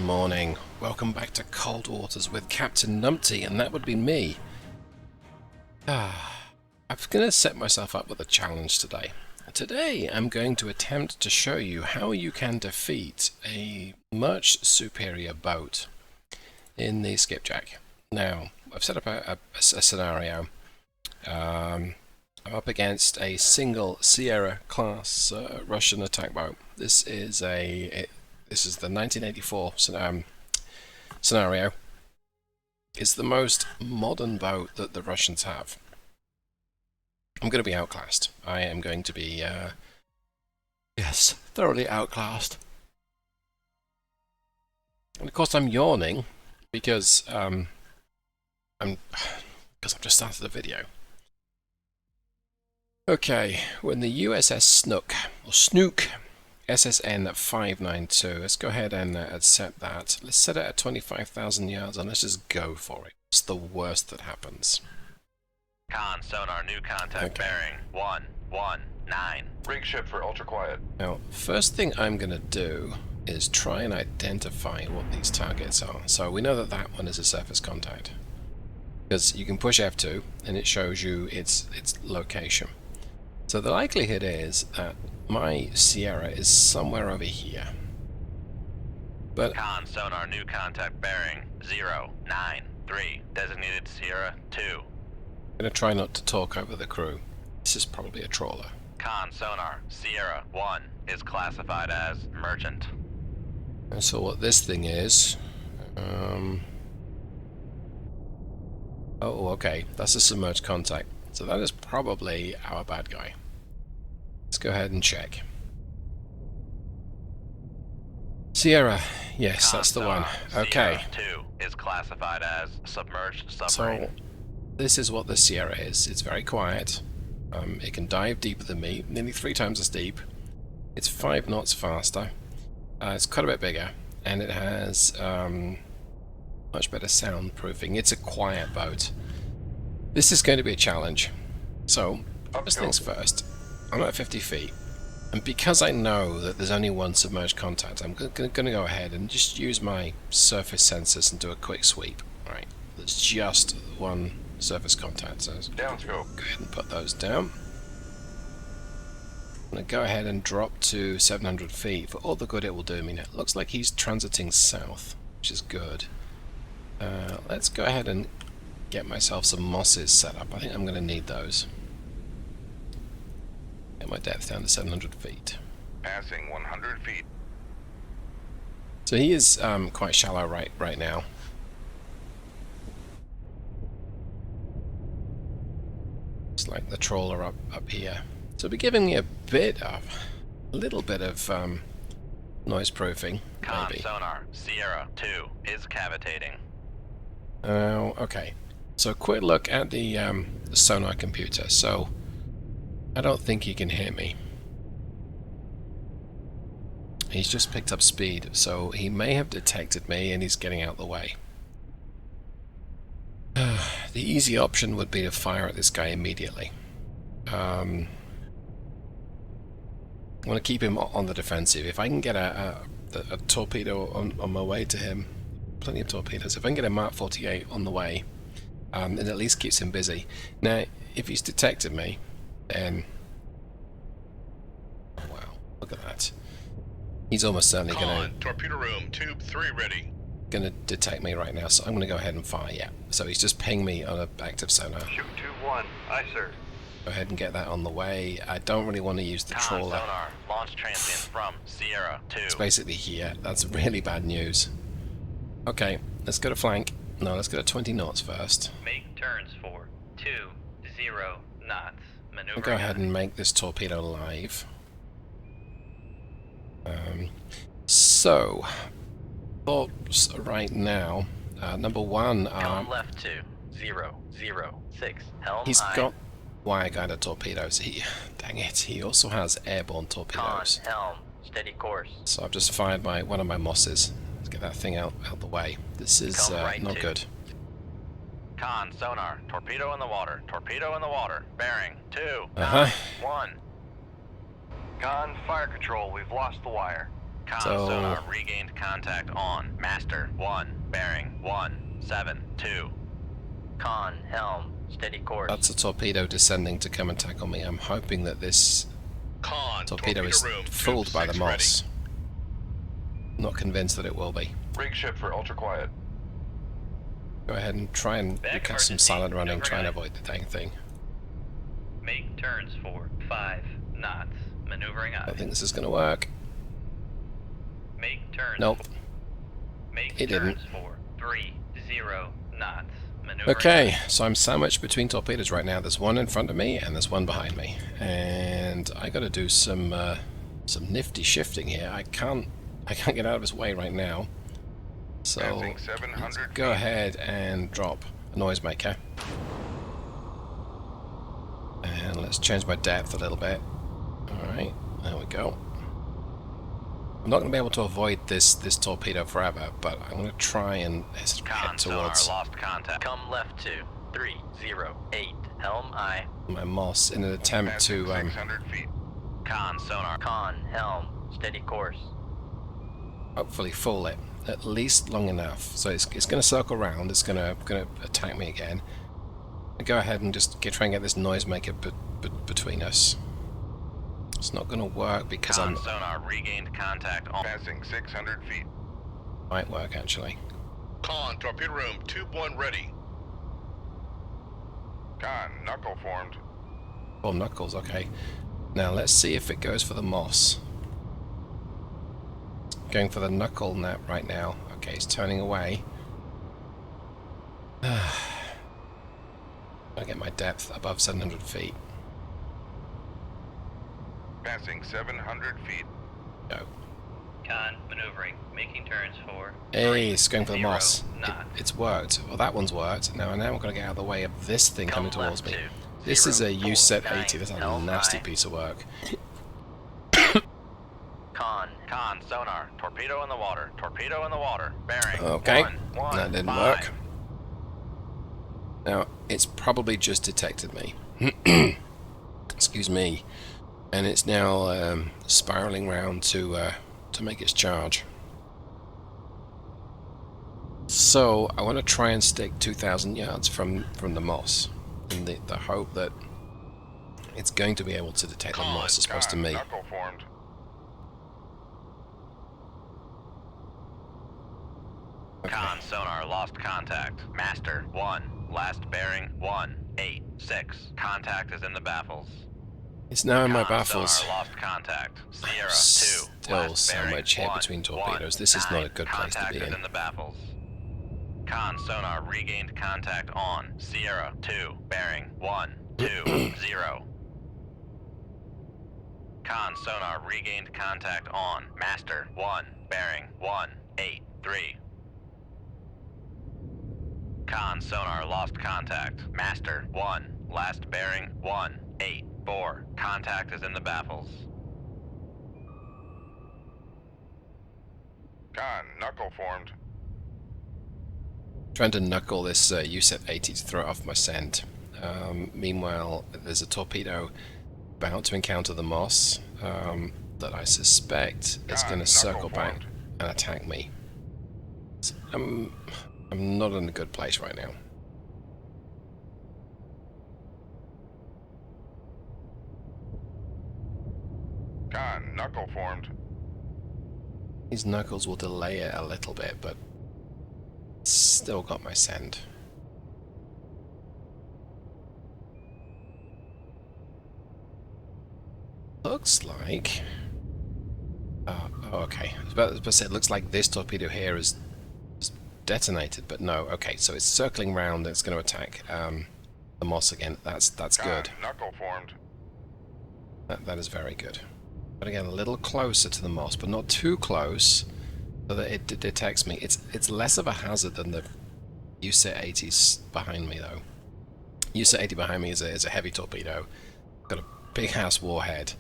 morning. Welcome back to Cold Waters with Captain Numpty, and that would be me. I'm going to set myself up with a challenge today. Today I'm going to attempt to show you how you can defeat a much superior boat in the Skipjack. Now, I've set up a scenario. I'm up against a single Sierra-class Russian attack boat. This is the 1984 scenario. It's the most modern boat that the Russians have. I'm going to be outclassed. I am going to be, yes, thoroughly outclassed. And of course, I'm yawning because I've just started the video. Okay, when the USS Snook or Snook SSN 592. Let's go ahead and set that. Let's set it at 25,000 yards and let's just go for it. What's the worst that happens? Con, sonar, new contact, bearing 119. Rig ship for ultra quiet. Now, first thing I'm going to do is try and identify what these targets are. So we know that that one is a surface contact. Because you can push F2 and it shows you its location. So the likelihood is that my Sierra is somewhere over here. But Con, sonar, new contact, bearing 093. Designated Sierra 2. I'm going to try not to talk over the crew. This is probably a trawler. Con, sonar, Sierra 1 is classified as merchant. And so what this thing is... oh, okay. That's a submerged contact. So that is probably our bad guy. Let's go ahead and check. Sierra, yes, that's the one. Okay. Sierra 2 is classified as submerged submarine. So this is what the Sierra is. It's very quiet. It can dive deeper than me, nearly 3 times as deep. It's 5 knots faster. It's quite a bit bigger, and it has much better soundproofing. It's a quiet boat. This is going to be a challenge. So, first things first, I'm at 50 feet. And because I know that there's only one submerged contact, I'm going to go ahead and just use my surface sensors and do a quick sweep. Alright, there's just one surface contact. So down scope. Go ahead and put those down. I'm going to go ahead and drop to 700 feet for all the good it will do me. Now, it looks like he's transiting south, which is good. Let's go ahead and get myself some mosses set up. I think I'm going to need those. Get my depth down to 700 feet. Passing 100 feet. So he is quite shallow right now. It's like the trawler up here. So it'll be giving me a little bit of noise proofing. Con, maybe. sonar, Sierra 2 is cavitating. Oh, okay. So quick look at the sonar computer. So I don't think he can hear me. He's just picked up speed, so he may have detected me and he's getting out the way. The easy option would be to fire at this guy immediately. I want to keep him on the defensive. If I can get a torpedo on my way to him, plenty of torpedoes. If I can get a Mark 48 on the way, it at least keeps him busy. Now, if he's detected me, then... oh, wow, look at that. He's almost certainly going to... torpedo room, tube 3 ready. Going to detect me right now, so I'm going to go ahead and fire, yeah. So he's just pinged me on an active sonar. Shoot 2-1, aye sir. Go ahead and get that on the way. I don't really want to use the Con, trawler. sonar, launch transient from Sierra 2. It's basically here. That's really bad news. Okay, let's go to flank. No, let's go to 20 knots first. Make turns for 20 knots. Maneuver. I'll go ahead and make this torpedo live. So, thoughts right now. Number one, Helm left to 006. Helm he's high. got wire guided torpedoes. Dang it, he also has airborne Con, torpedoes. helm, steady course. So I've just fired one of my mosses. Let's get that thing out the way. This is Come right not to. good. Con, sonar, torpedo in the water, bearing 291. Con, fire control, we've lost the wire. Con So- sonar regained contact on. Master 1, bearing 172. Con, helm, steady course. That's a torpedo descending to come and tackle me. I'm hoping that this Con, torpedo is room, fooled tube by the 6 moss. Not convinced that it will be. Rig ship for ultra quiet. Go ahead and try and Back cast some emergency, silent running, try and overhead. avoid the dang thing. Make turns for 5 knots. Maneuvering I aye. think this is going to work. Make turns. Nope. Make It didn't. turns for 30 knots. Maneuvering Okay, aye. so I'm sandwiched between torpedoes right now. There's one in front of me and there's one behind me, and I got to do some nifty shifting here. I can't get out of his way right now. So Passing let's 700 go feet. ahead and drop a noisemaker, and let's change my depth a little bit. All right, there we go. I'm not going to be able to avoid this torpedo forever, but I'm going to try and head Con sonar towards lost contact. Come left to 308. Helm aye. my moss in an attempt Passing to 600 feet. Con sonar. Con, helm, steady course. hopefully fool it at least long enough. So it's going to circle around. It's going to attack me again. I go ahead and just try and get this noisemaker between us. It's not going to work because Con sonar regained contact on. Passing 600 feet. might work actually. Con, torpedo room, tube 1 ready. Con, knuckle formed. Oh, knuckles. Okay. Now let's see if it goes for the moss. It's going for the knuckle nap right now. Okay, it's turning away. I get my depth above 700 feet. Passing 700 feet. Go. Con, maneuvering. Making turns for Hey, it's going for the 30 moss. knots. It's worked. Well, that one's worked. Now I'm going to get out of the way of this thing coming Come towards left me. to This is a 049. U-set 80. That's a Helm nasty aye. piece of work. Con, Con sonar. Torpedo in the water. Torpedo in the water. Bearing. Okay, 1, that didn't 5. work. Now, it's probably just detected me. Excuse me. And it's now spiraling round to make its charge. So, I want to try and stick 2,000 yards from the moss, in the hope that it's going to be able to detect the moss as opposed to me. Knuckle formed. Okay. Con sonar lost contact. Master 1. Last bearing 186. Contact is in the baffles. It's now in my Con baffles. sonar lost contact. Sierra 2. Still last bearing sandwiched here between torpedoes. This is not a good place to be Contact is in. in the baffles. Con sonar regained contact on. Sierra 2. Bearing 120. Con sonar regained contact on. Master 1. Bearing 183. Con sonar lost contact. Master 1. Last bearing 184. Contact is in the baffles. Con, knuckle formed. Trying to knuckle this U-set 80 to throw it off my scent. Meanwhile, there's a torpedo about to encounter the moss that I suspect is going to circle back and attack me. So I'm not in a good place right now. Con, knuckle formed. These knuckles will delay it a little bit, but still got my scent. Looks like... oh, okay. I was about to say, it looks like this torpedo here is detonated, but no. Okay, so it's circling round and it's going to attack the moss again. That's good. Knuckle formed. That is very good. But again, a little closer to the moss, but not too close, so that it detects me. It's less of a hazard than the U-set 80s behind me, though. U-set 80 behind me is a heavy torpedo. Got a big ass warhead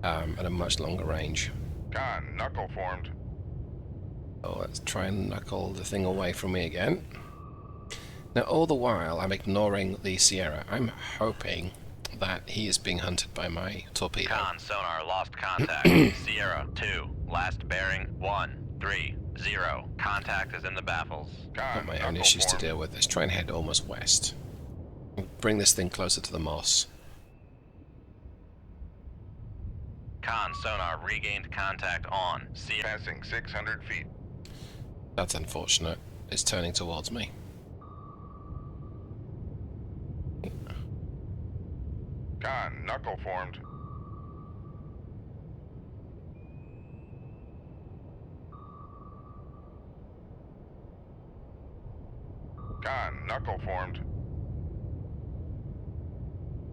at a much longer range. Con, knuckle formed. So let's try and knuckle the thing away from me again. Now, all the while, I'm ignoring the Sierra. I'm hoping that he is being hunted by my torpedo. Con sonar lost contact. Sierra 2. last bearing 130. Contact is in the baffles. Con, Got my own knuckle issues to formed. deal with. Let's try and head almost west. Bring this thing closer to the moss. Con sonar regained contact on Sierra. Passing 600 feet. That's unfortunate. It's turning towards me. Con, knuckle formed. Con, knuckle formed.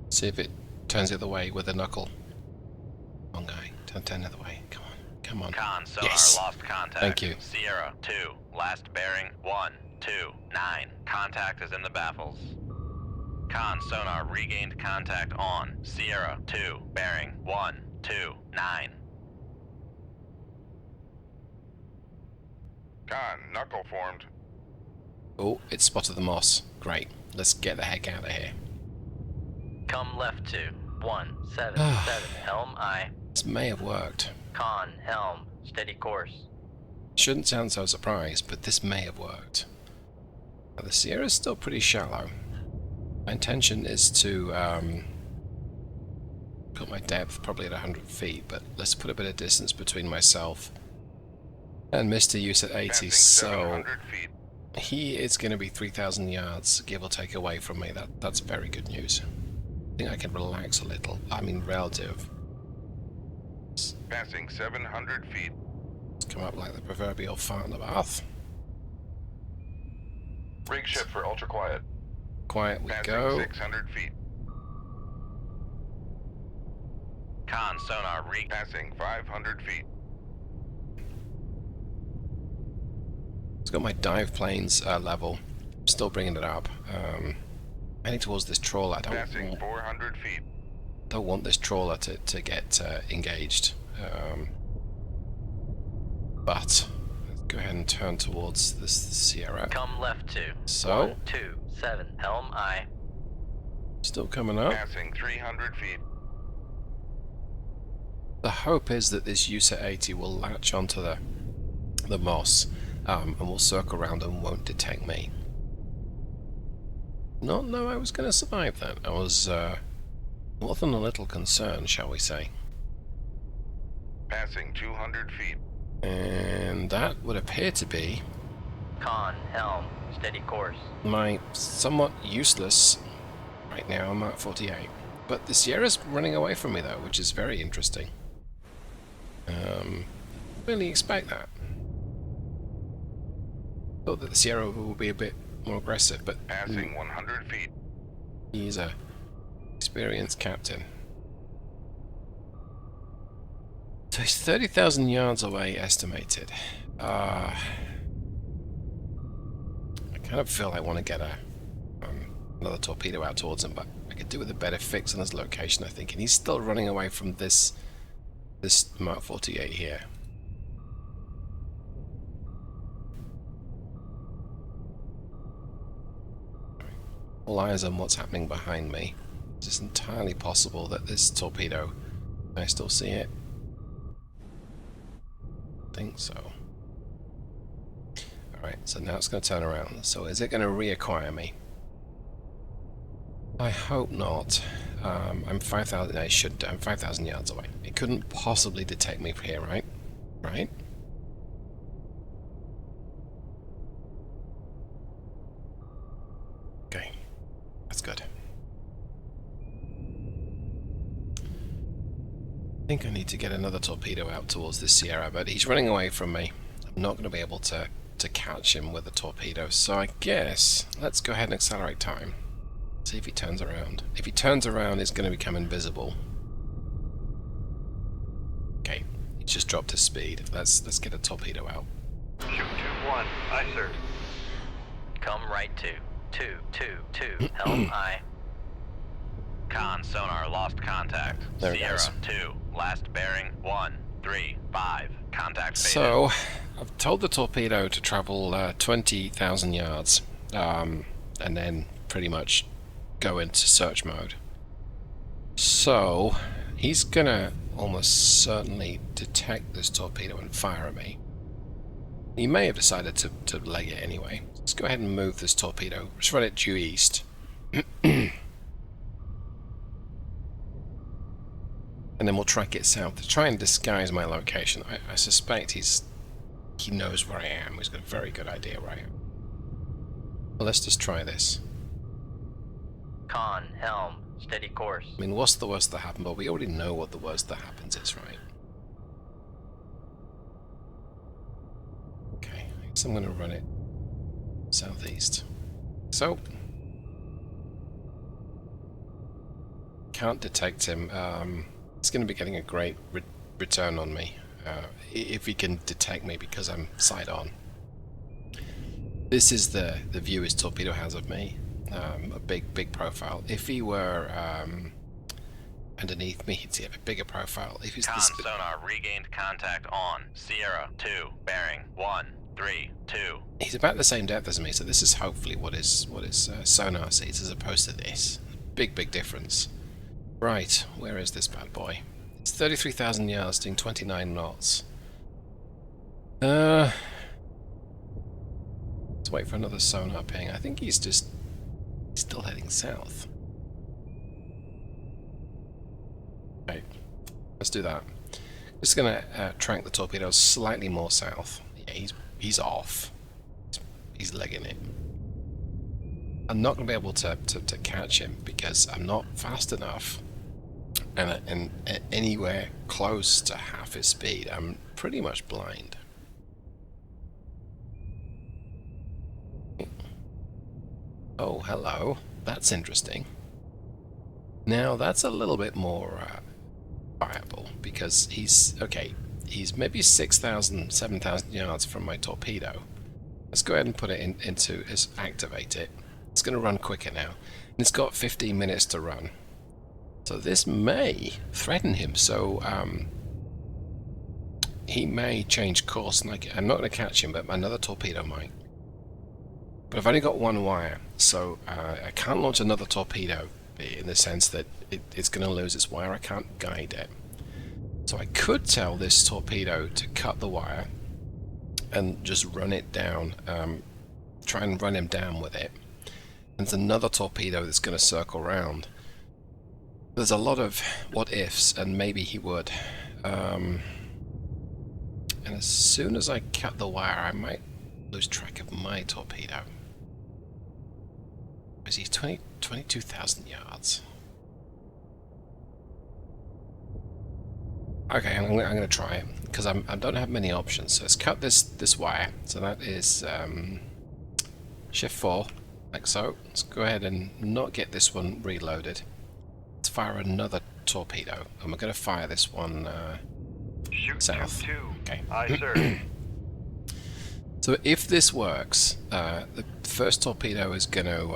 See if it turns the other way with a knuckle. Come on, guy. Turn the other way. Come on. Come on. Con sonar Yes. lost contact. Thank you. Sierra 2, last bearing 129. Contact is in the baffles. Con sonar regained contact on Sierra 2, bearing 129. Con, knuckle formed. Oh, it spotted the moss. Great. Let's get the heck out of here. Come left to 177. Helm I. This may have worked. Con, helm, steady course. Shouldn't sound so surprised, but this may have worked. Now, the Sierra's still pretty shallow. My intention is to put my depth probably at 100 feet, but let's put a bit of distance between myself and Mr. Use at 80, Passing so 700 feet. he is going to be 3,000 yards, give or take, away from me. That's very good news. I think I can relax a little. I mean, relative. Passing 700 feet. Let's come up like the proverbial fart in the bath. Rig ship for ultra quiet. Quiet we Passing go. 600 feet. Con sonar Passing 500 feet. It's got my dive planes level. Still bringing it up. Heading towards this trawler. I Passing 400 feet. don't want this trawler to get engaged. But let's go ahead and turn towards this Sierra. Come left to So, 127. Helm I. still coming up. Passing 300 feet. The hope is that this USA 80 will latch onto the moss and will circle around and won't detect me. Not know I was going to survive that. I was more than a little concerned, shall we say. Passing 200 feet. And that would appear to be Con, helm, steady course. my somewhat useless, right now, Mark 48. But the Sierra's running away from me though, which is very interesting. Really expect that. Thought that the Sierra will be a bit more aggressive, but Passing 100 feet. he's a experienced captain. So he's 30,000 yards away, estimated. I kind of feel I want to get another torpedo out towards him, but I could do with a better fix on his location, I think. And he's still running away from this Mark 48 here. All eyes on what's happening behind me. It's entirely possible that this torpedo, I still see it. I think so. Alright, so now it's going to turn around. So is it going to reacquire me? I hope not. I'm 5,000. I should. I'm 5,000 yards away. It couldn't possibly detect me from here, right? Right? Okay, that's good. I think I need to get another torpedo out towards this Sierra, but he's running away from me. I'm not going to be able to catch him with a torpedo, so I guess let's go ahead and accelerate time. See if he turns around. If he turns around, he's going to become invisible. Okay, he just dropped his speed. Let's get a torpedo out. Shoot 2-1. Aye, sir. Come right to 222. Helm I. Con sonar lost contact. There it Sierra goes. 2, last bearing 135. Contact faded. So, I've told the torpedo to travel 20,000 yards, and then pretty much go into search mode. So, he's gonna almost certainly detect this torpedo and fire at me. He may have decided to leg it anyway. Let's go ahead and move this torpedo. Just run it due east. And then we'll track it south to try and disguise my location. I suspect he knows where I am. He's got a very good idea where I am. Well, let's just try this. Con, helm, steady course. I mean, what's the worst that happened? But we already know what the worst that happens is, right? Okay, I guess I'm going to run it southeast. So, can't detect him. He's going to be getting a great return on me if he can detect me because I'm side on. This is the view his torpedo has of me. A big profile. If he were underneath me, he'd see a bigger profile. If he's Con sonar regained contact on Sierra 2, bearing 132. He's about the same depth as me, so this is hopefully what his sonar sees as opposed to this. Big difference. Right, where is this bad boy? It's 33,000 yards, doing 29 knots. Let's wait for another sonar ping. I think he's still heading south. Okay, let's do that. Just gonna track the torpedoes slightly more south. Yeah, he's off. He's legging it. I'm not gonna be able to catch him because I'm not fast enough. And anywhere close to half his speed, I'm pretty much blind. Oh, hello. That's interesting. Now, that's a little bit more viable, because he's maybe 6,000, 7,000 yards from my torpedo. Let's go ahead and put it into activate it. It's going to run quicker now. And it's got 15 minutes to run. So this may threaten him, so he may change course, and I'm not going to catch him, but another torpedo might. But I've only got one wire, so I can't launch another torpedo in the sense that it's going to lose its wire. I can't guide it. So I could tell this torpedo to cut the wire and just run it down, try and run him down with it. And there's another torpedo that's going to circle round. There's a lot of what ifs, and maybe he would. And as soon as I cut the wire, I might lose track of my torpedo. Is he 22,000 yards? Okay, I'm going to try it because I don't have many options. So let's cut this wire. So that is shift 4, like so. Let's go ahead and not get this one reloaded. Let's fire another torpedo, and we're going to fire this one south. Shoot 2. Okay. Aye, sir. So if this works, the first torpedo is going to...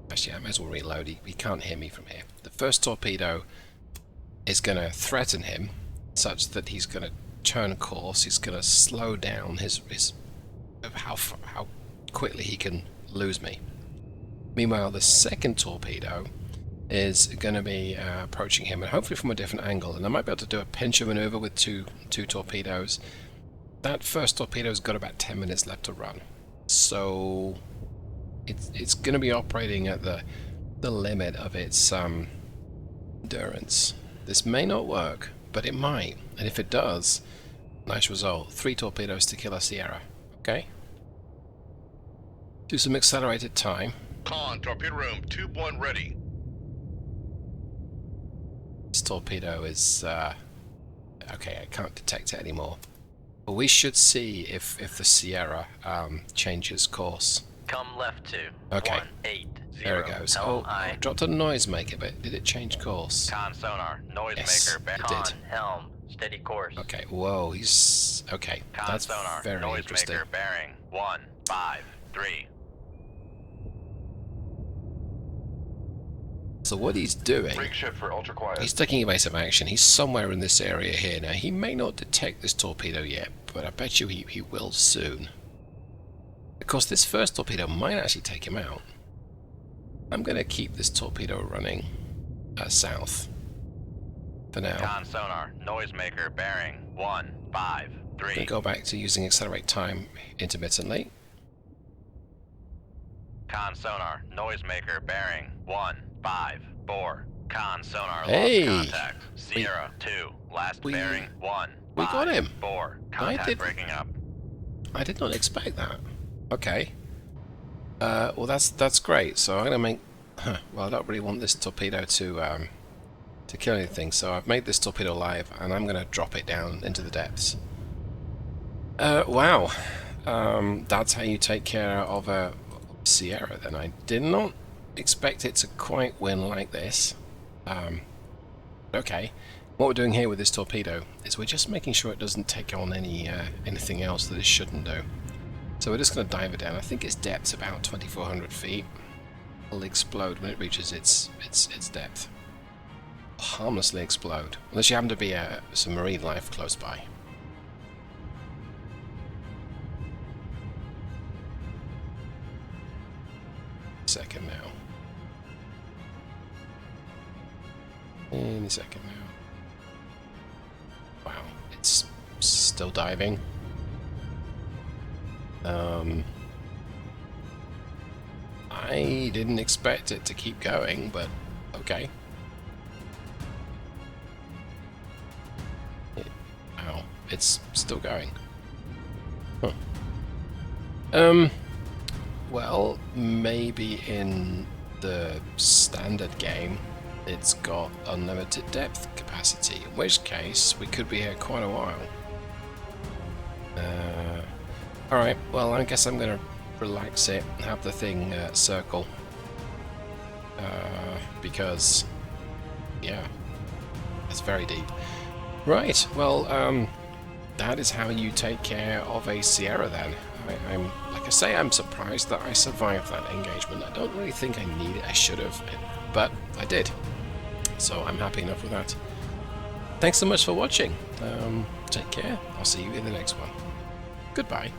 actually, I may as well reload. He can't hear me from here. The first torpedo is going to threaten him, such that he's going to turn course. He's going to slow down his how quickly he can lose me. Meanwhile, the second torpedo is going to be approaching him, and hopefully from a different angle. And I might be able to do a pincher maneuver with two torpedoes. That first torpedo's got about 10 minutes left to run, so it's going to be operating at the limit of its endurance. This may not work, but it might, and if it does, nice result. 3 torpedoes to kill a Sierra. Okay. Do some accelerated time. Con, torpedo room, tube 1 ready. This torpedo is okay. I can't detect it anymore. But we should see if the Sierra changes course. Come left to Okay. 180. There it goes. Oh, I dropped a noisemaker, but did it change course? Con sonar, noisemaker, Yes, bearing. it Con, did. helm, steady course. Okay, whoa, he's... Okay, Con that's sonar, very interesting. noisemaker, bearing 153. So what he's doing, Break shift for ultra quiet. he's taking evasive action. He's somewhere in this area here. Now, he may not detect this torpedo yet, but I bet you he will soon. Of course, this first torpedo might actually take him out. I'm going to keep this torpedo running south. for now. Con sonar, noisemaker bearing 153. I'm going to go back to using accelerate time intermittently. Con sonar, noisemaker bearing 154. Con sonar Hey! lost contact. Sierra 2, last we- bearing 1. we got him. 4. I Contact did- breaking up. I did not expect that. Okay. Well, that's great. So I'm going to make... well, I don't really want this torpedo to kill anything, so I've made this torpedo live, and I'm going to drop it down into the depths. Wow. That's how you take care of a Sierra, then. I did not expect it to quite win like this. Okay. What we're doing here with this torpedo is we're just making sure it doesn't take on anything else that it shouldn't do. So we're just going to dive it down. I think its depth's about 2,400 feet. It'll explode when it reaches its depth. Harmlessly explode, unless you happen to be some marine life close by. Second now. Any second now. Wow, it's still diving. I didn't expect it to keep going, but okay. Wow, it's still going. Huh. Well, maybe in the standard game it's got unlimited depth capacity, in which case we could be here quite a while. Alright, well, I guess I'm going to relax it, have the thing circle. Because, yeah, it's very deep. Right, well, that is how you take care of a Sierra then. I'm like I say, I'm surprised that I survived that engagement. I don't really think I need it, I should have, but I did. So I'm happy enough with that. Thanks so much for watching. Take care. I'll see you in the next one. Goodbye.